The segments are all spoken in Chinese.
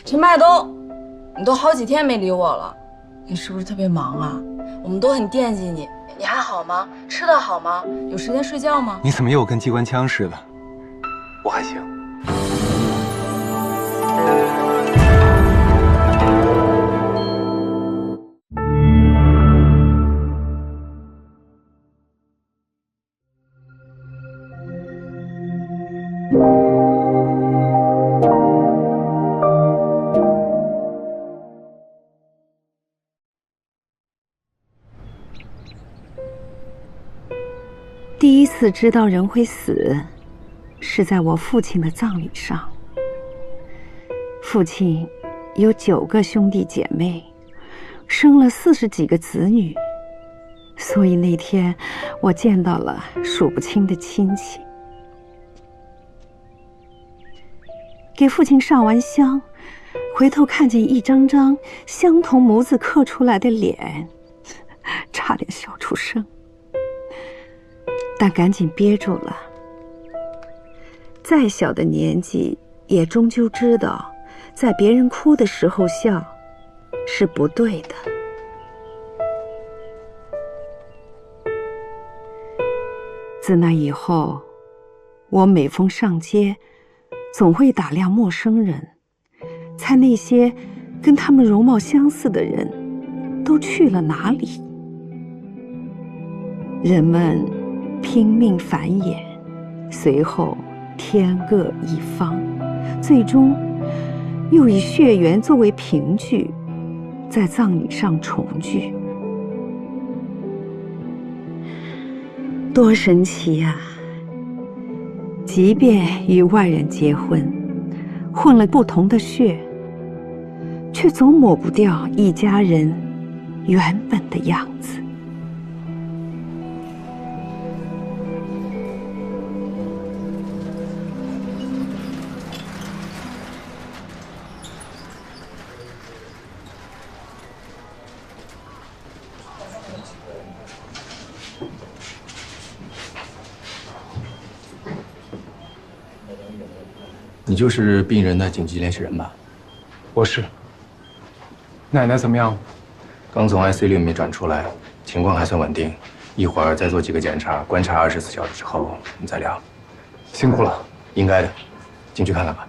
这麦兜，你都好几天没理我了，你是不是特别忙啊？我们都很惦记你，你还好吗？吃得好吗？有时间睡觉吗？你怎么又跟机关枪似的？我还行。第一次知道人会死，是在我父亲的葬礼上。父亲有9个兄弟姐妹，生了40几个子女，所以那天我见到了数不清的亲戚。给父亲上完香，回头看见一张张相同模子刻出来的脸，差点笑出声。但赶紧憋住了。再小的年纪，也终究知道，在别人哭的时候笑，是不对的。自那以后，我每逢上街，总会打量陌生人，猜那些跟他们容貌相似的人，都去了哪里。人们拼命繁衍，随后天各一方，最终又以血缘作为凭据，在葬礼上重聚。多神奇呀！即便与外人结婚，混了不同的血，却总抹不掉一家人原本的样子。你就是病人的紧急联系人吧？我是。奶奶怎么样？刚从 IC 里面转出来，情况还算稳定。一会儿再做几个检查，观察24小时之后，我们再聊。辛苦了。应该的，进去看看吧。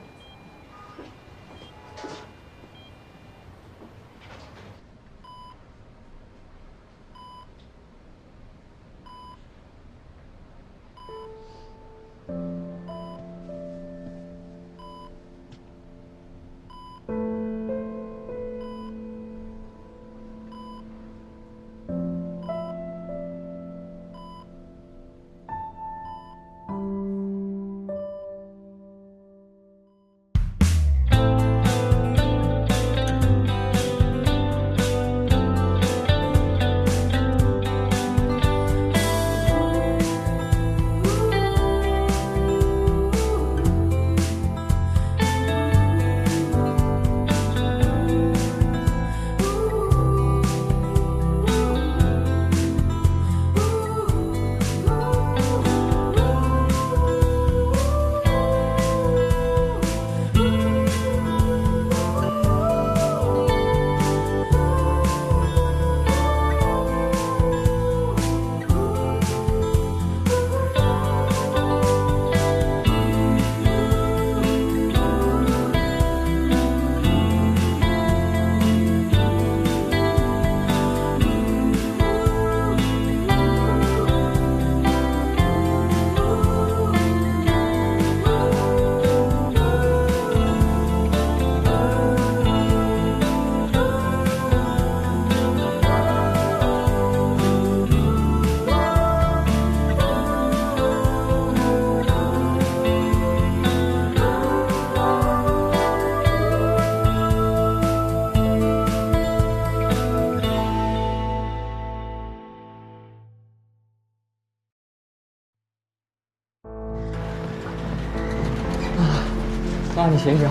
妈，你醒醒！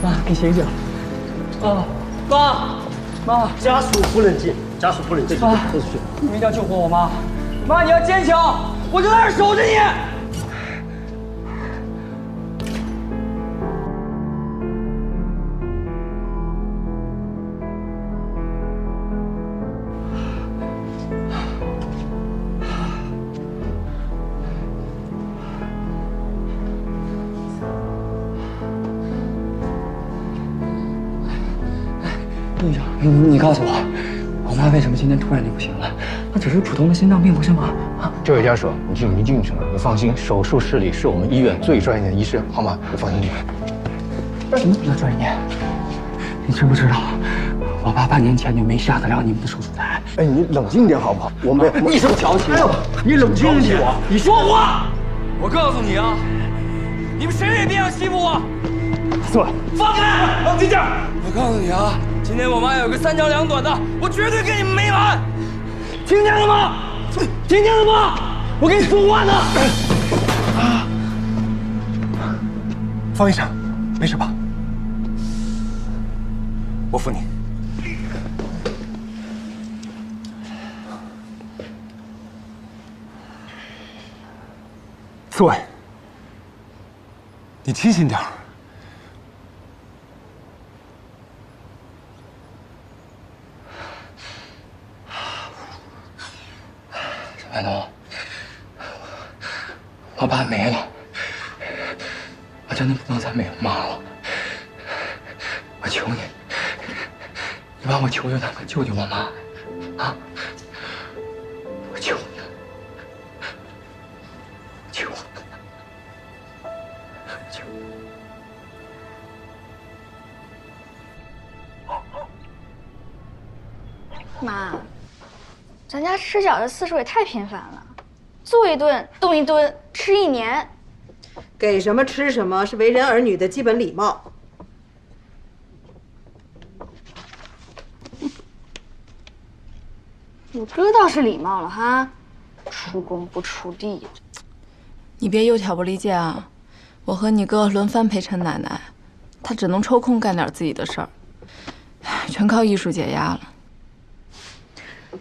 妈，你醒醒！妈，家属不冷静，家属不冷静，妈，走出去！你们一定要救活我妈！妈，你要坚强，我就在这儿守着你。队长，你告诉我妈为什么今天突然就不行了？她只是普通的心脏病，不是吗？啊，这位家属，你是没进去呢。你放心，手术室里是我们医院最专业的医生，好吗？你放心去。什么比较专业？你知不知道，我爸半年前就没下得了你们的手术台。哎，你冷静点好不好？我没，你是不是瞧不起我？你冷静点。你说话！我告诉你啊，你们谁也别想欺负我！坐，放开！冷静点！我告诉你啊，今天我妈有个3长2短的，我绝对跟你们没完！听见了吗？听见了吗？我跟你说话呢！方医生，没事吧？我扶你。坐稳，你清醒点儿。沈白东，我爸没了，我真的不能再没有妈了。我求你，你帮我求求他们，救救我妈，啊！我求你了，求你了，求你。妈，咱家吃饺子次数也太频繁了，做一顿动一顿，吃1年。给什么吃什么是为人儿女的基本礼貌。我哥倒是礼貌了哈，出工不出力的。你别有挑拨离间啊！我和你哥轮番陪陈奶奶，她只能抽空干点自己的事儿，全靠艺术解压了。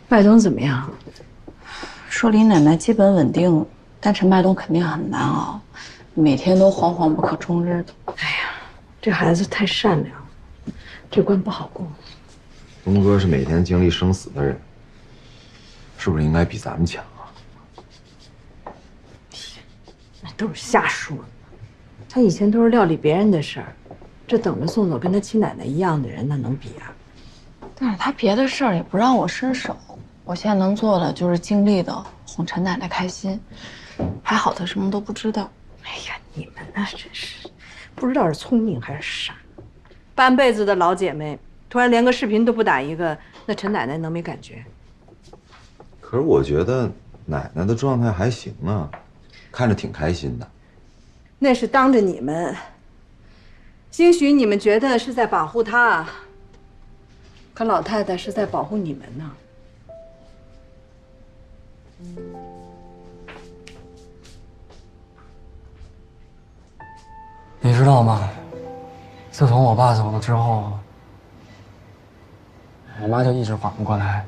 麦冬怎么样？说李奶奶基本稳定，但陈麦冬肯定很难熬，每天都惶惶不可终日的。哎呀，这孩子太善良了，这关不好过。东哥是每天经历生死的人，是不是应该比咱们强啊？那都是瞎说。他以前都是料理别人的事儿，这等着送走跟他亲奶奶一样的人，那能比啊？但是他别的事儿也不让我伸手，我现在能做的就是尽力的哄陈奶奶开心。还好他什么都不知道。哎呀，你们那真是不知道是聪明还是傻。半辈子的老姐妹，突然连个视频都不打一个，那陈奶奶能没感觉？可是我觉得奶奶的状态还行啊，看着挺开心的。那是当着你们，兴许你们觉得是在保护她，可老太太是在保护你们呢。你知道吗？自从我爸走了之后，我妈就一直缓不过来。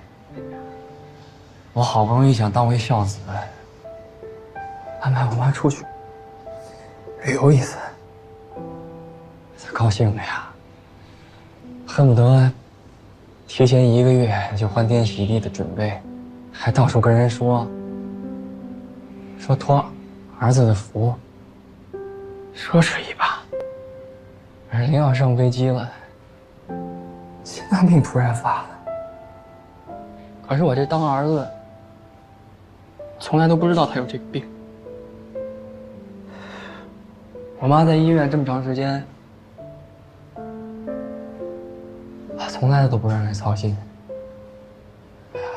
我好不容易想当回孝子，安排我妈出去旅游一次，她高兴的呀，恨不得提前1个月就欢天喜地的准备，还到处跟人说托儿子的福，奢侈一把。而临要上飞机了，心脏病突然发了。可是我这当儿子，从来都不知道他有这个病。我妈在医院这么长时间，从来都不让人操心。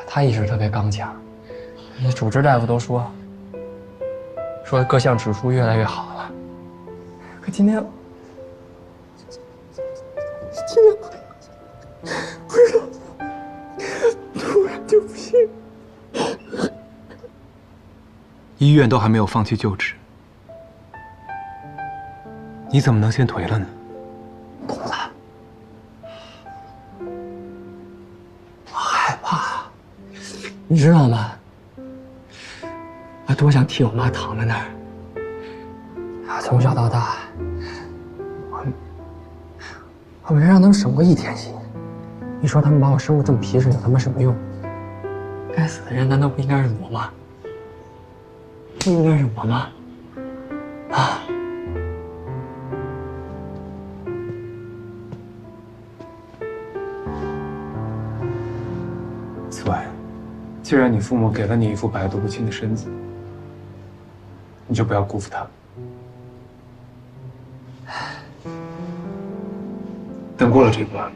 她一直特别刚强，那主治大夫都说各项指数越来越好了。可今天，不知道，突然就不行。医院都还没有放弃救治，你怎么能先颓了呢？懂了，我害怕，你知道吗？我多想替我妈躺在那儿。从小到大，我没让他们省过1天心。你说他们把我生得这么皮实，有他妈什么用？该死的人难道不应该是我吗？不应该是我吗？啊！既然你父母给了你一副百毒不侵的身子，你就不要辜负他们。等过了这关，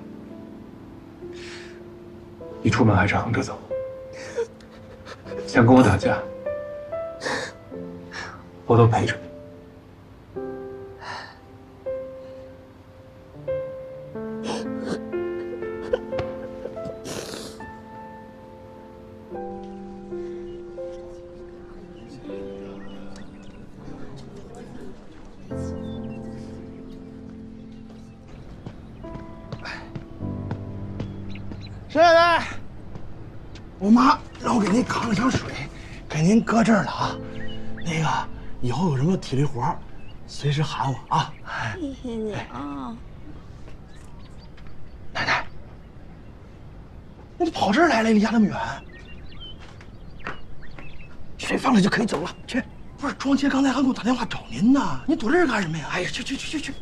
你出门还是横着走。想跟我打架，我都陪着你。沈奶奶，我妈让我给您扛了箱水，给您搁这儿了啊。那个以后有什么体力活，随时喊我啊。谢谢你啊。奶奶，你跑这儿来了？离家那么远，水放了就可以走了。去，不是庄姐刚才还给我打电话找您呢，你躲这儿干什么呀？哎呀，去！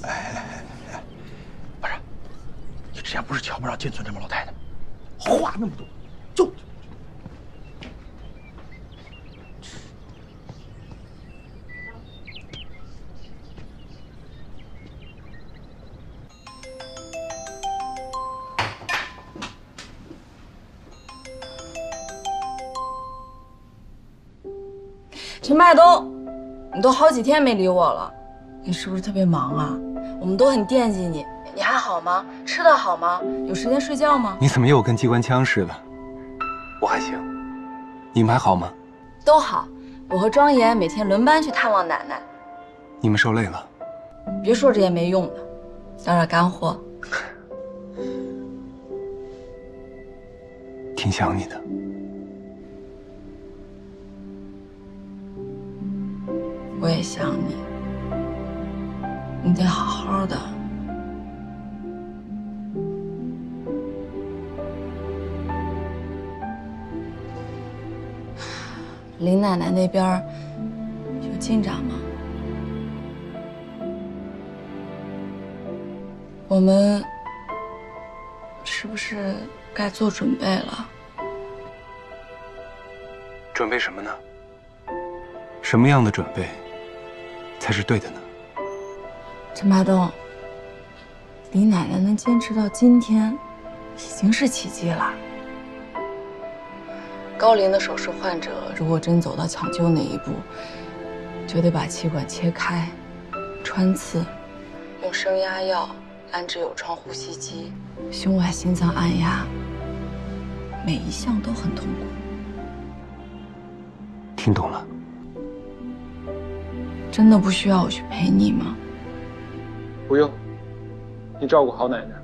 哎，不是，你之前不是瞧不上进村这帮老太太，话那么多，就。陈麦冬，你都好几天没理我了，你是不是特别忙啊？我们都很惦记你，你还好吗？吃得好吗？有时间睡觉吗？你怎么又跟机关枪似的？我还行，你们还好吗？都好，我和庄严每天轮班去探望奶奶。你们受累了？别说这些没用的，找点干货。挺想你的。我也想你，你得好好的。林奶奶那边有进展吗？我们是不是该做准备了？准备什么呢？什么样的准备才是对的呢？陈麦冬，李奶奶能坚持到今天，已经是奇迹了。高龄的手术患者，如果真走到抢救那一步，就得把气管切开、穿刺，用升压药安置有创呼吸机，胸外心脏按压，每一项都很痛苦。听懂了。真的不需要我去陪你吗？不用，你照顾好奶奶。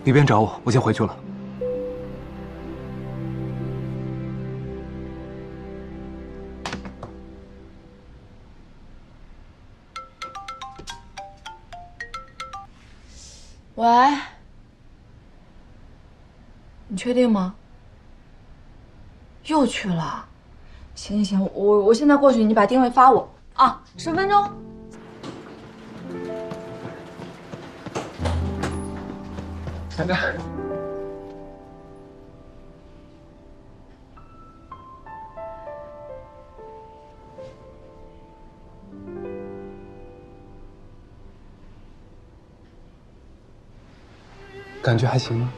你别找我，我先回去了。喂，你确定吗？又去了，行，我现在过去，你把定位发我啊，10分钟。奶奶，感觉还行吗？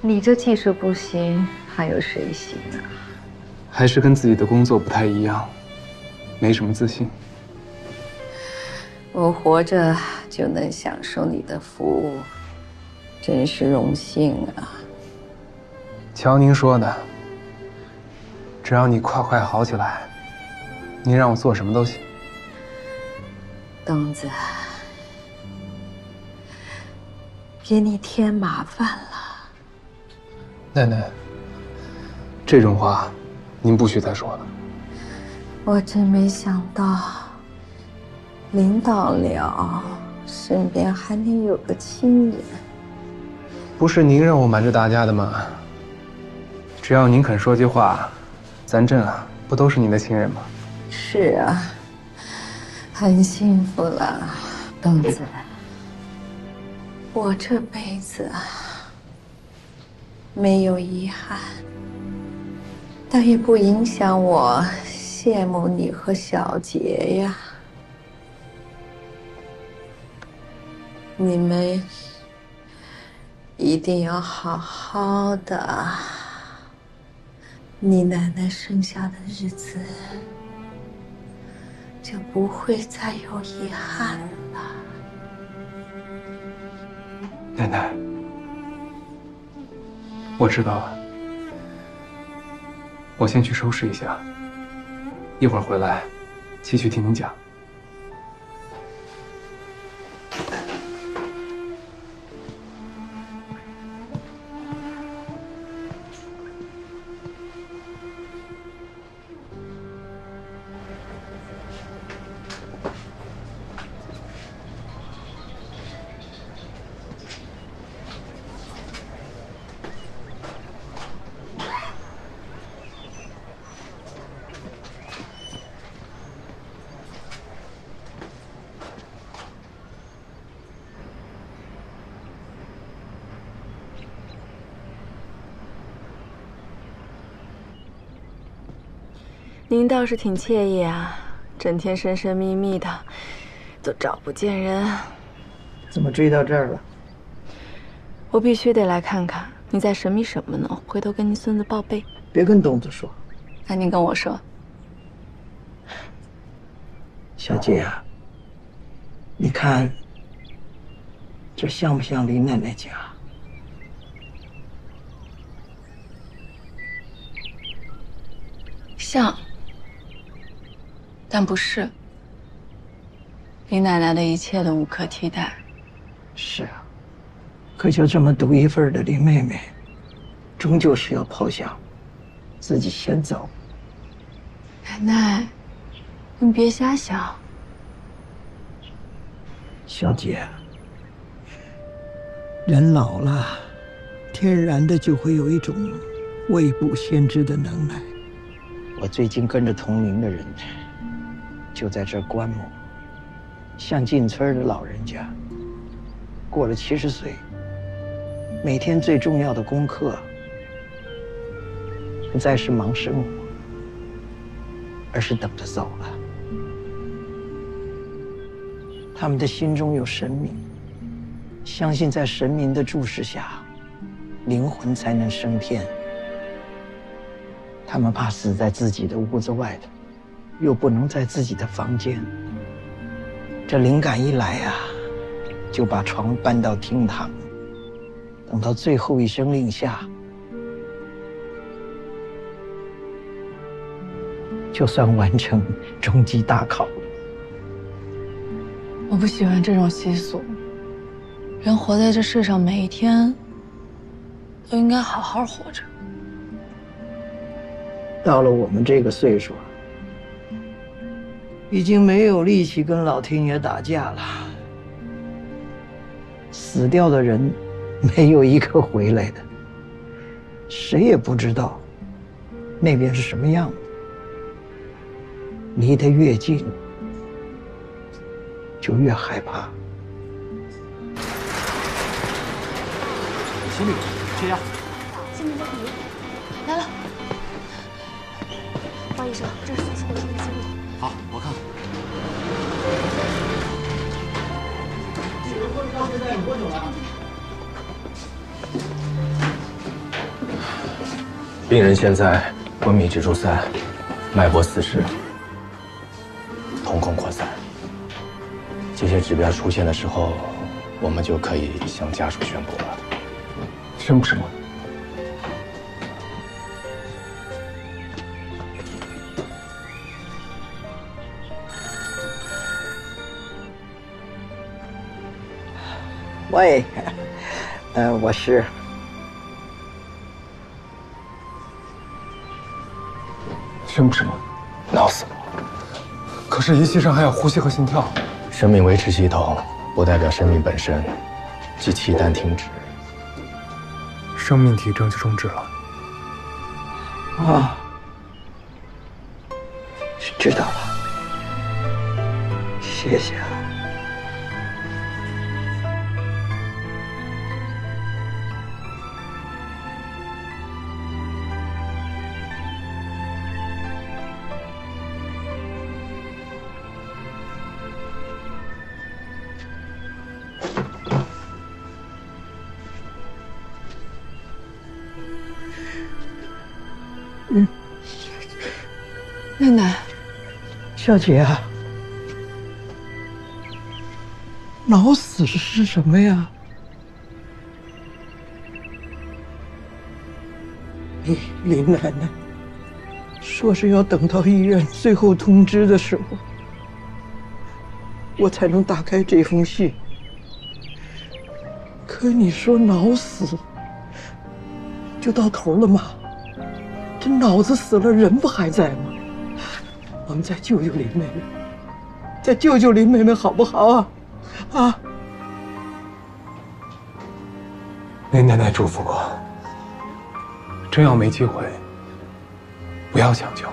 你这技术不行，还有谁行啊？还是跟自己的工作不太一样，没什么自信。我活着就能享受你的服务，真是荣幸啊！瞧您说的，只要你快好起来，您让我做什么都行。东子，给你添麻烦了。奶奶，这种话您不许再说了。我真没想到，领导了，身边还能有个亲人。不是您让我瞒着大家的吗？只要您肯说句话，咱镇啊，不都是您的亲人吗？是啊，很幸福了，东子。我这辈子啊，没有遗憾，但也不影响我羡慕你和小杰呀。你们一定要好好的，你奶奶剩下的日子就不会再有遗憾了。奶奶，我知道了，我先去收拾一下，一会儿回来继续听您讲。您倒是挺惬意啊，整天神神秘秘的，都找不见人。怎么追到这儿了？我必须得来看看你在神秘什么呢，回头跟您孙子报备。别跟东子说。那您跟我说。小姐啊，你看这像不像林奶奶家？像，但不是。林奶奶的一切都无可替代。是啊，可就这么独一份的林妹妹，终究是要抛下自己先走。奶奶，你别瞎想。小姐，人老了，天然的就会有一种未卜先知的能耐。我最近跟着同龄的人，就在这儿观摩，像进村的老人家，过了70岁，每天最重要的功课，不再是忙生活，而是等着走了。他们的心中有神明，相信在神明的注视下，灵魂才能升天。他们怕死在自己的屋子外头，又不能在自己的房间。这灵感一来啊，就把床搬到厅堂，等到最后一声令下，就算完成终极大考了。我不喜欢这种习俗。人活在这世上，每一天都应该好好活着。到了我们这个岁数，已经没有力气跟老天爷打架了。死掉的人没有一个回来的，谁也不知道那边是什么样子。离得越近，就越害怕。行李，血压。心率在第一，来了。王医生，这是最新的生命记录。好，我看看。到现在有多久了？病人现在昏迷指数3，脉搏40，瞳孔扩散。这些指标出现的时候，我们就可以向家属宣布了。生不生啊？喂，我是。生不生啊？脑死了。可是仪器上还有呼吸和心跳。生命维持系统不代表生命本身，机器一旦停止，生命体征就终止了。啊，知道了，谢谢。奶奶，小姐啊，脑死是什么呀？林奶奶说是要等到医院最后通知的时候，我才能打开这封信。可你说脑死就到头了吗？这脑子死了，人不还在吗？我们再救救林妹妹，再救救林妹妹好不好啊？啊！林奶奶嘱咐过，真要没机会，不要强求。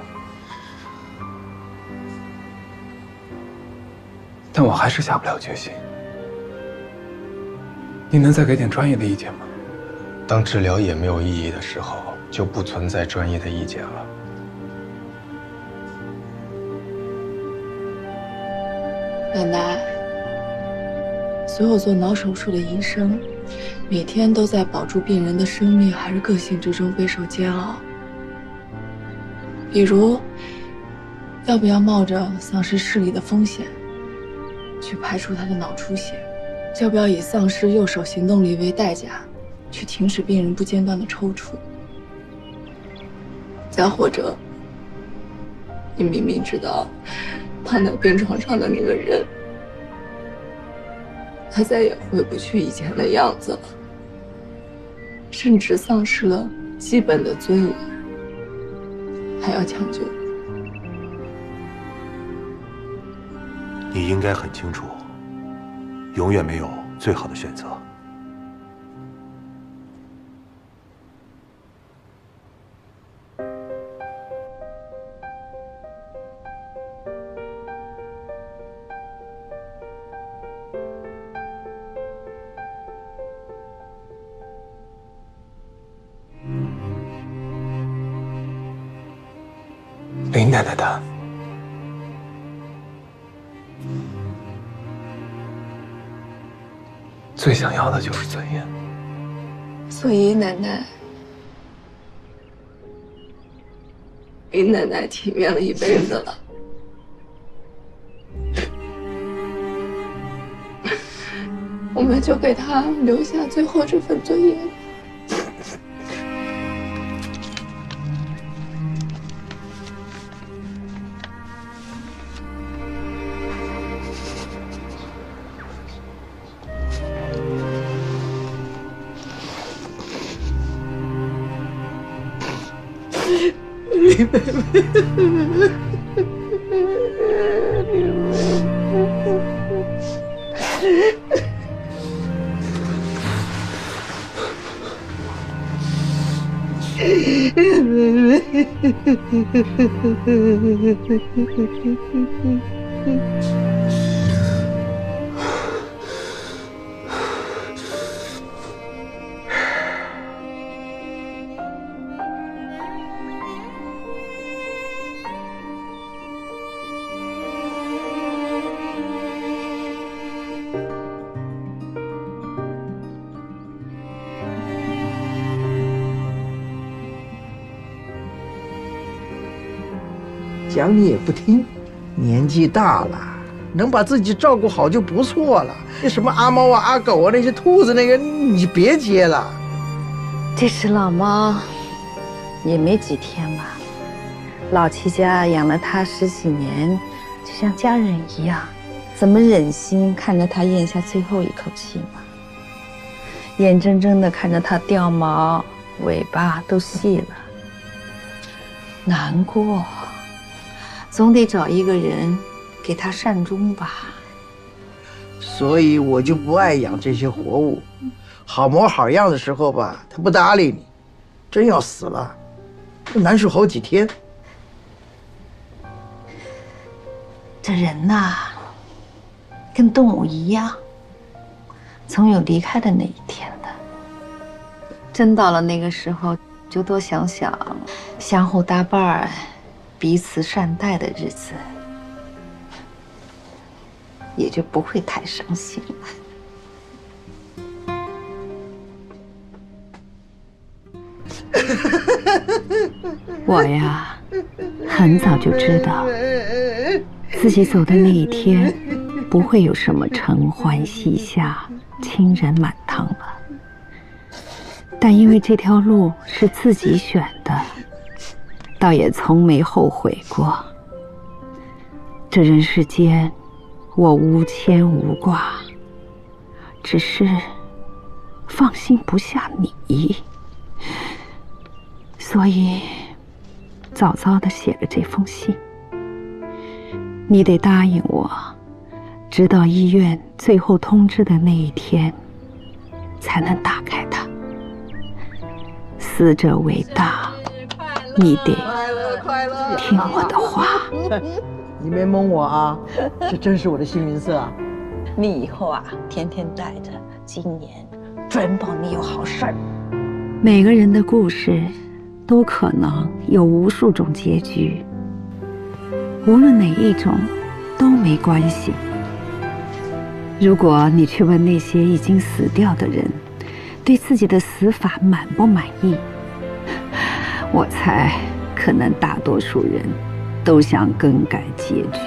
但我还是下不了决心。你能再给点专业的意见吗？当治疗也没有意义的时候，就不存在专业的意见了。奶奶，所有做脑手术的医生，每天都在保住病人的生命还是个性之中备受煎熬。比如，要不要冒着丧失视力的风险，去排除他的脑出血？要不要以丧失右手行动力为代价，去停止病人不间断的抽搐？再或者，你明明知道躺在病床上的那个人，他再也回不去以前的样子了，甚至丧失了基本的尊严，还要抢救？你应该很清楚，永远没有最好的选择。林奶奶的，最想要的就是尊严。所以奶奶，林奶奶体面了一辈子了，我们就给她留下最后这份尊严。林妹妹，讲你也不听，年纪大了，能把自己照顾好就不错了。那什么阿猫啊、阿狗啊，那些兔子那个，你别接了。这是老猫，也没几天吧。老七家养了它10几年，就像家人一样，怎么忍心看着它咽下最后一口气嘛？眼睁睁地看着它掉毛，尾巴都细了，难过。总得找一个人给它善终吧。所以我就不爱养这些活物，好模好样的时候吧，它不搭理你，真要死了，难受好几天。这人呐，跟动物一样，总有离开的那一天的。真到了那个时候，就多想想相互搭伴儿、彼此善待的日子，也就不会太伤心了。我呀，很早就知道自己走的那一天不会有什么承欢膝下、亲人满堂了。但因为这条路是自己选的，倒也从没后悔过。这人世间，我无牵无挂，只是放心不下你，所以早早地写了这封信。你得答应我，直到医院最后通知的那一天，才能打开它。死者为大，你得听我的话。你没蒙我啊，这真是我的幸运色啊！你以后啊，天天带着，今年准保你有好事儿。每个人的故事都可能有无数种结局，无论哪一种都没关系。如果你去问那些已经死掉的人，对自己的死法满不满意，我猜可能大多数人都想更改结局。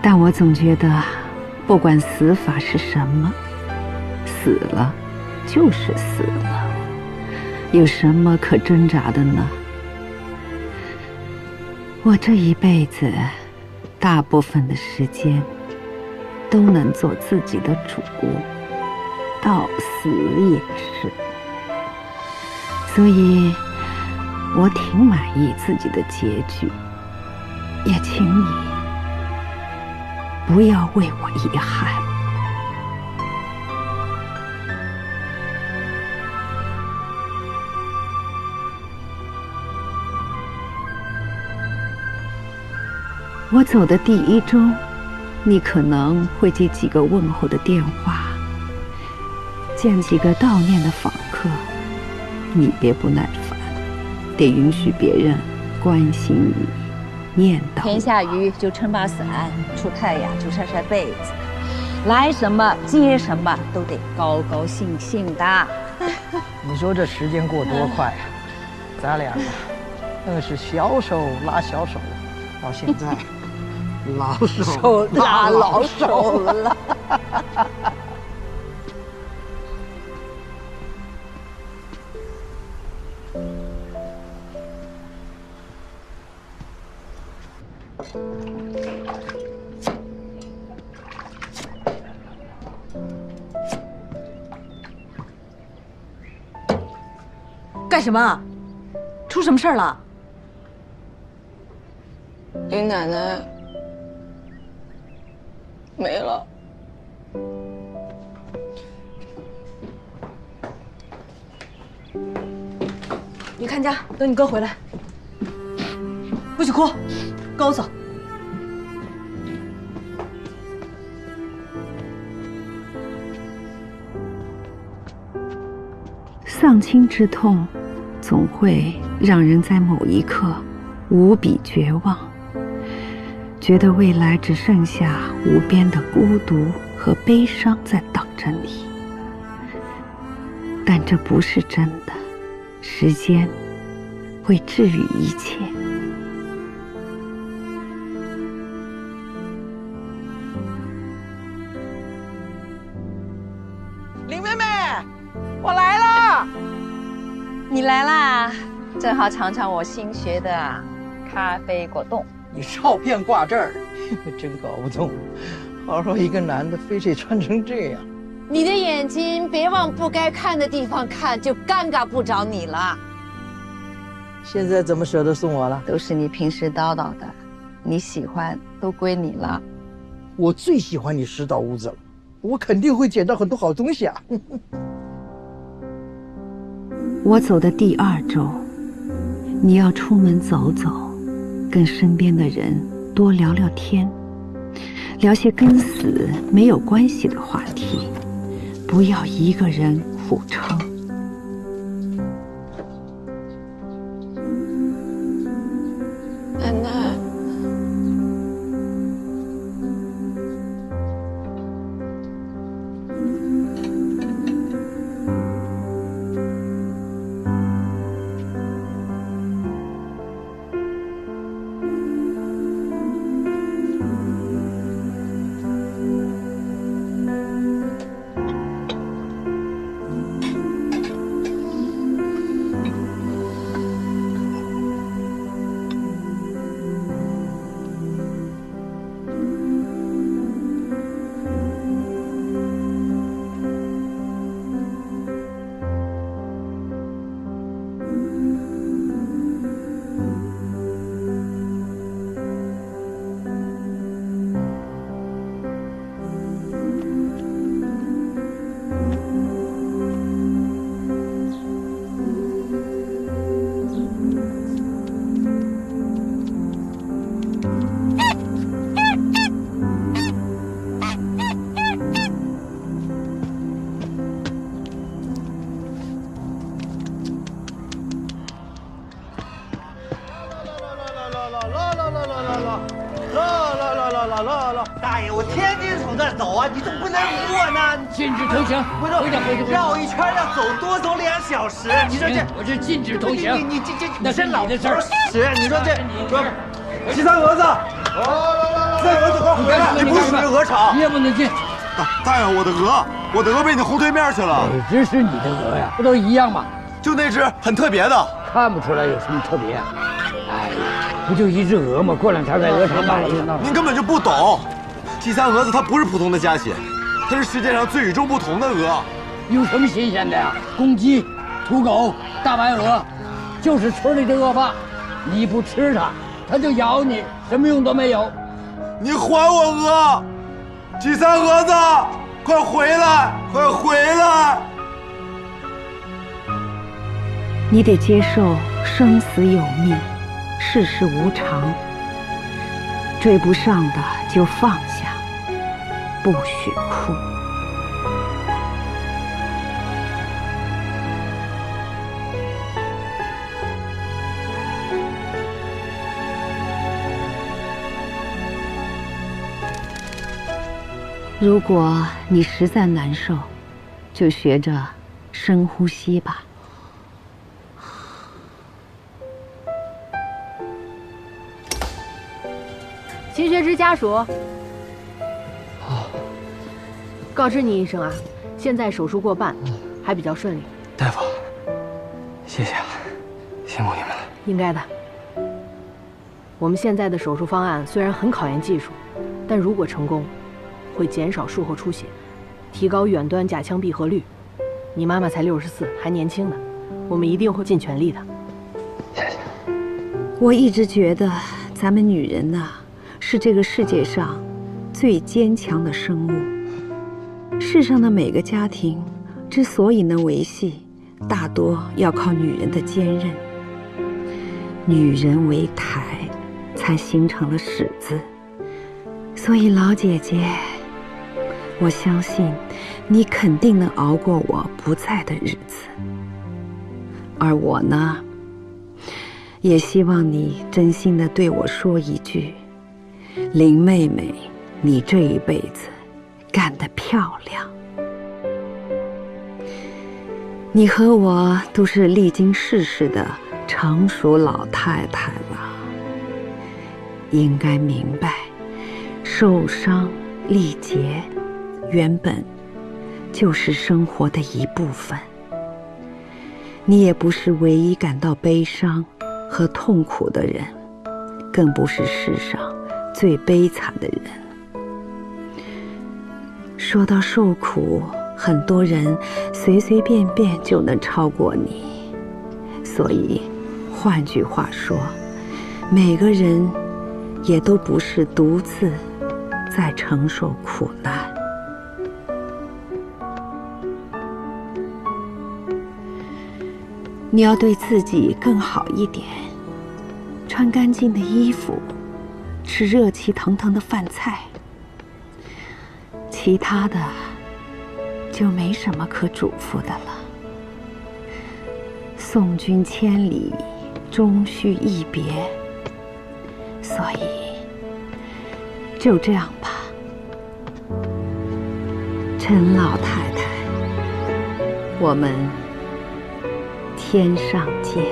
但我总觉得，不管死法是什么，死了就是死了，有什么可挣扎的呢？我这一辈子，大部分的时间都能做自己的主，到死也是。所以我挺满意自己的结局，也请你不要为我遗憾。我走的第一周，你可能会接几个问候的电话，见几个悼念的访客，你别不耐烦，得允许别人关心你、念叨。天下雨就撑把伞，出太阳就晒晒被子，来什么接什么都得高高兴兴的。你说这时间过多快啊！咱俩那是小手拉小手，到现在老手拉老手了。干什么？出什么事儿了？林奶奶没了。你看家，等你哥回来。不许哭，跟我走。丧亲之痛，总会让人在某一刻无比绝望，觉得未来只剩下无边的孤独和悲伤在等着你。但这不是真的，时间会治愈一切。林妹妹，我来了。你来啦，正好尝尝我新学的咖啡果冻。你照片挂这儿，真搞不懂，好好一个男的，非得穿成这样。你的眼睛别往不该看的地方看，就尴尬不着你了。现在怎么舍得送我了？都是你平时叨叨的，你喜欢都归你了。我最喜欢你拾到屋子了，我肯定会捡到很多好东西啊。我走的第2周，你要出门走走，跟身边的人多聊聊天，聊些跟死没有关系的话题，不要一个人苦撑。奶奶，了。大爷，我天天从这儿走啊，你怎么不能扶我呢？禁止通行，回头绕一圈要多走2小时。你说这我这禁止通行。你那是老你的事儿。你说这齐三蛾子，齐三蛾子，快回来！你不属于鹅场，你也不能进。大爷，我的鹅被你轰对面去了。哪只是你的鹅呀？不都一样吗？就那只很特别的，看不出来有什么特别啊。哎呀，不就一只鹅吗？过2天在鹅场买一个。您根本就不懂，齐三蛾子它不是普通的家禽，它是世界上最与众不同的鹅。有什么新鲜的呀？公鸡、土狗、大白鹅，就是村里的恶霸。你不吃它，它就咬你，什么用都没有。你还我鹅！齐三蛾子，快回来，快回来！你得接受生死有命，世事无常。追不上的就放下，不许哭。如果你实在难受，就学着深呼吸吧。秦学之家属，告知你一声啊，现在手术过半，还比较顺利。大夫，谢谢，辛苦你们了。应该的。我们现在的手术方案虽然很考验技术，但如果成功，会减少术后出血，提高远端假腔闭合率。你妈妈才64，还年轻呢，我们一定会尽全力的。谢谢。我一直觉得咱们女人呐，是这个世界上最坚强的生物。世上的每个家庭之所以能维系，大多要靠女人的坚韧。女人为台，才形成了史字。所以老姐姐，我相信你肯定能熬过我不在的日子。而我呢，也希望你真心地对我说一句：林妹妹，你这一辈子干得漂亮。你和我都是历经世事的成熟老太太了，应该明白，受伤力竭原本就是生活的一部分。你也不是唯一感到悲伤和痛苦的人，更不是世上最悲惨的人。说到受苦，很多人随随便便就能超过你。所以换句话说，每个人也都不是独自在承受苦难。你要对自己更好一点，穿干净的衣服，吃热气腾腾的饭菜，其他的就没什么可嘱咐的了。送君千里，终须一别，所以就这样吧，陈老太太，我们天上见。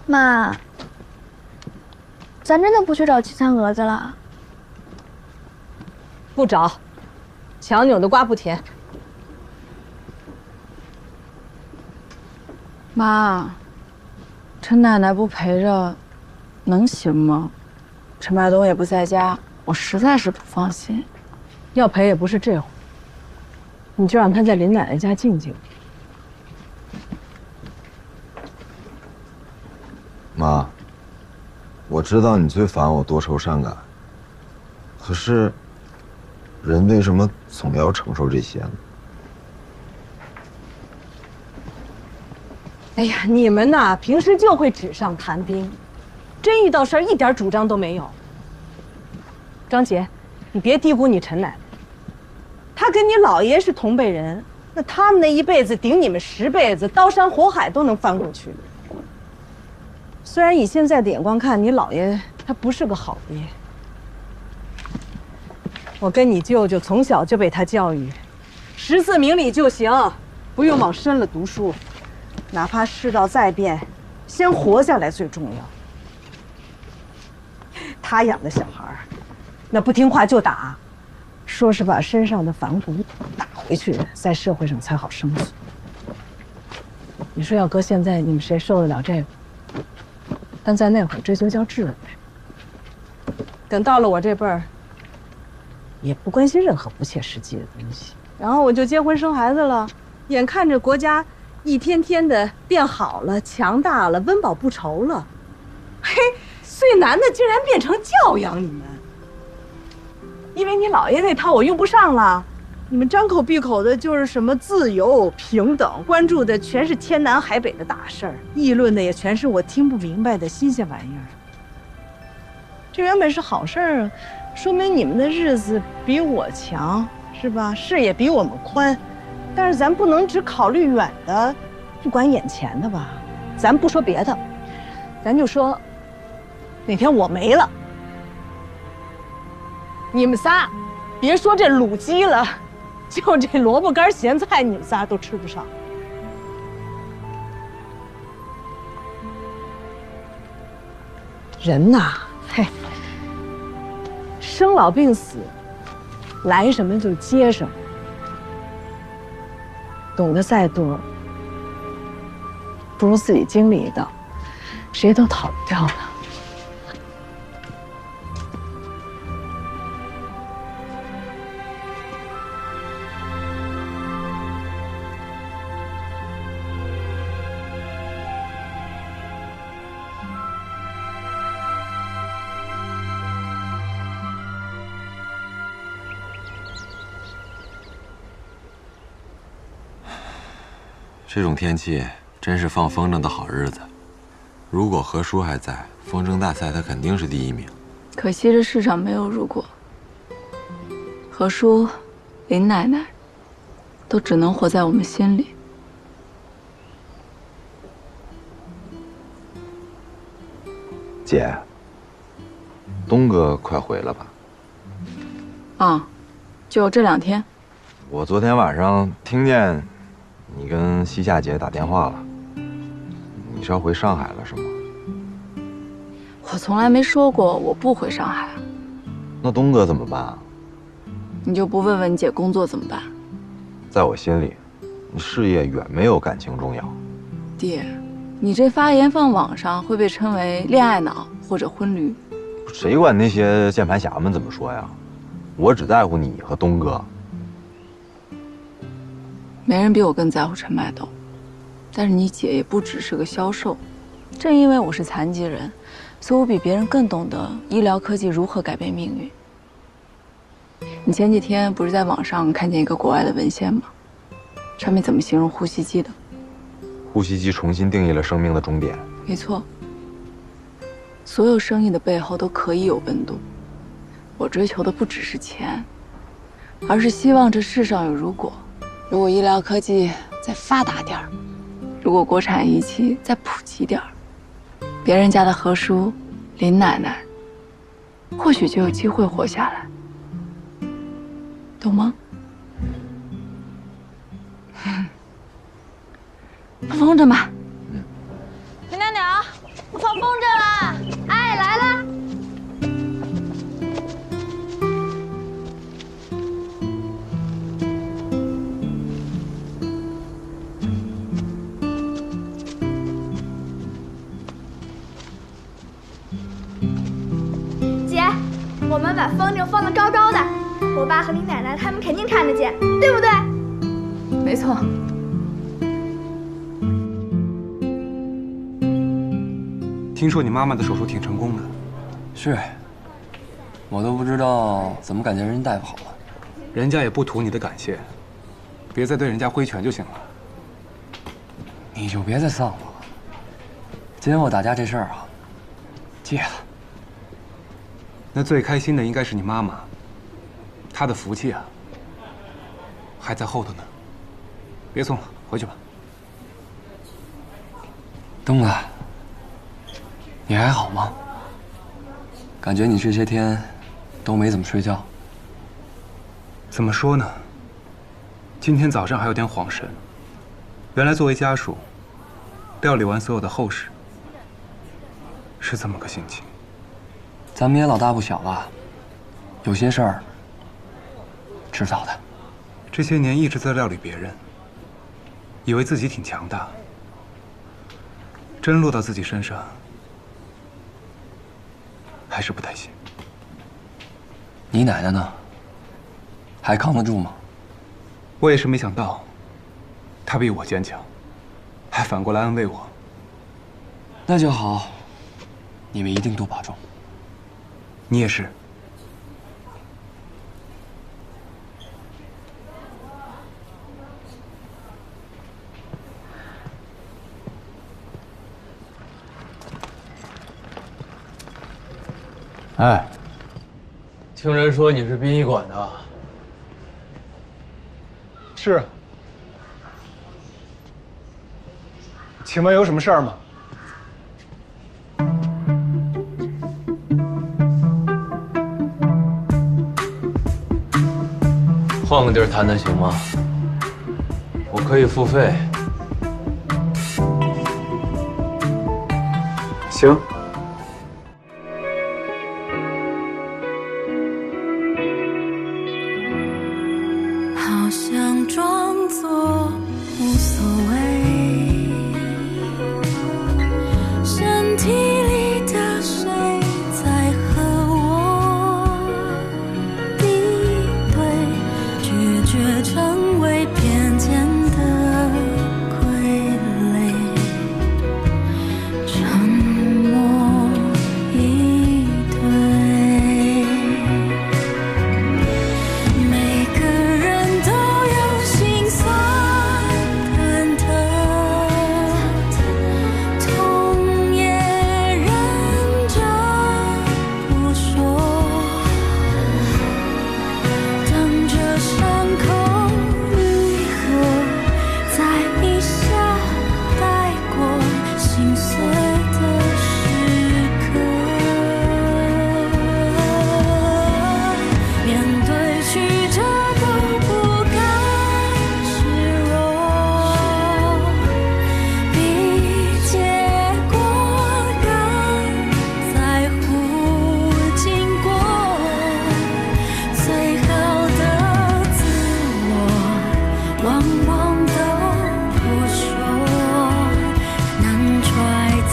妈，咱真的不去找齐三蛾子了？不找，强扭的瓜不甜。妈，陈奶奶不陪着，能行吗？陈麦东也不在家，我实在是不放心。要陪也不是这会儿，你就让他在林奶奶家静静。妈，我知道你最烦我多愁善感，可是，人为什么总要承受这些呢？哎呀，你们呐，平时就会纸上谈兵，真遇到事儿一点主张都没有。张杰，你别低估你陈奶奶，他跟你姥爷是同辈人，那他们那一辈子顶你们10辈子，刀山火海都能翻过去。虽然以现在的眼光看，你姥爷他不是个好爹。我跟你舅舅从小就被他教育，10字明理就行，不用往深了读书。哪怕世道再变，先活下来最重要。他养的小孩儿，那不听话就打，说是把身上的反骨打回去，在社会上才好生存。你说要搁现在，你们谁受得了这个？但在那会儿，这就叫智慧。等到了我这辈儿，也不关心任何不切实际的东西。然后我就结婚生孩子了，眼看着国家一天天的变好了、强大了、温饱不愁了，嘿，最难的竟然变成教养你们。因为你姥爷那套我用不上了，你们张口闭口的就是什么自由、平等，关注的全是天南海北的大事儿，议论的也全是我听不明白的新鲜玩意儿。这原本是好事儿啊，说明你们的日子比我强，是吧？视野比我们宽，但是咱不能只考虑远的，不管眼前的吧？咱不说别的，咱就说哪天我没了，你们仨别说这卤鸡了，就这萝卜干咸菜，你们仨都吃不上。人呐，嘿，生老病死，来什么就接什么，懂得再多，不如自己经历一道，谁都逃不掉的。这种天气真是放风筝的好日子。如果何叔还在，风筝大赛他肯定是第1名。可惜这世上没有如果。何叔、林奶奶，都只能活在我们心里。姐，东哥快回了吧？啊，就这2天。我昨天晚上听见你跟西夏姐打电话了，你是要回上海了是吗？我从来没说过我不回上海。那东哥怎么办啊？你就不问问你姐工作怎么办？在我心里，你事业远没有感情重要。爹，你这发言放网上会被称为恋爱脑或者婚驴。谁管那些键盘侠们怎么说呀？我只在乎你和东哥。没人比我更在乎陈麦豆，但是你姐也不只是个销售。正因为我是残疾人，所以我比别人更懂得医疗科技如何改变命运。你前几天不是在网上看见一个国外的文献吗？上面怎么形容呼吸机的？呼吸机重新定义了生命的终点。没错，所有生意的背后都可以有温度。我追求的不只是钱，而是希望这世上有如果。如果医疗科技再发达点儿，如果国产仪器再普及点儿，别人家的何叔、林奶奶，或许就有机会活下来，懂吗？放风筝吧。林娘娘，放风筝啦！哎，来啦！姐，我们把风筝放得高高的，我爸和林奶奶他们肯定看得见，对不对？没错。听说你妈妈的手术挺成功的。是，我都不知道怎么感谢人家大夫好了。人家也不图你的感谢，别再对人家挥拳就行了。你就别再丧了。今天我打架这事儿啊，戒了。那最开心的应该是你妈妈，她的福气啊，还在后头呢。别送了，回去吧。东子，你还好吗？感觉你这些天都没怎么睡觉。怎么说呢？今天早上还有点恍神。原来作为家属，料理完所有的后事，是这么个心情。咱们也老大不小了，有些事儿迟早的。这些年一直在料理别人，以为自己挺强大，真落到自己身上，还是不太行。你奶奶呢？还扛得住吗？我也是没想到，她比我坚强，还反过来安慰我。那就好，你们一定多保重。你也是。哎，听人说你是殡仪馆的。是。请问有什么事儿吗？换个地儿谈谈行吗？我可以付费。行。好想装作无所谓，身体里的水在和我敌对，拒绝成为偏见的傀儡，沉默以对。每个人都有心酸忐忑，痛也忍着不说，等着伤口愈合，再一笑带过心碎的时刻。面对曲折都不敢示弱，比结果更在乎经过。最好的自我，往往都不说，难揣测。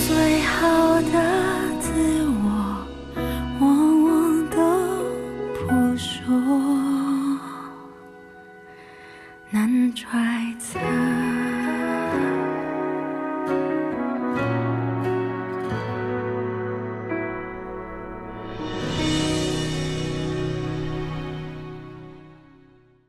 最好的自我，往往都不说，难揣测。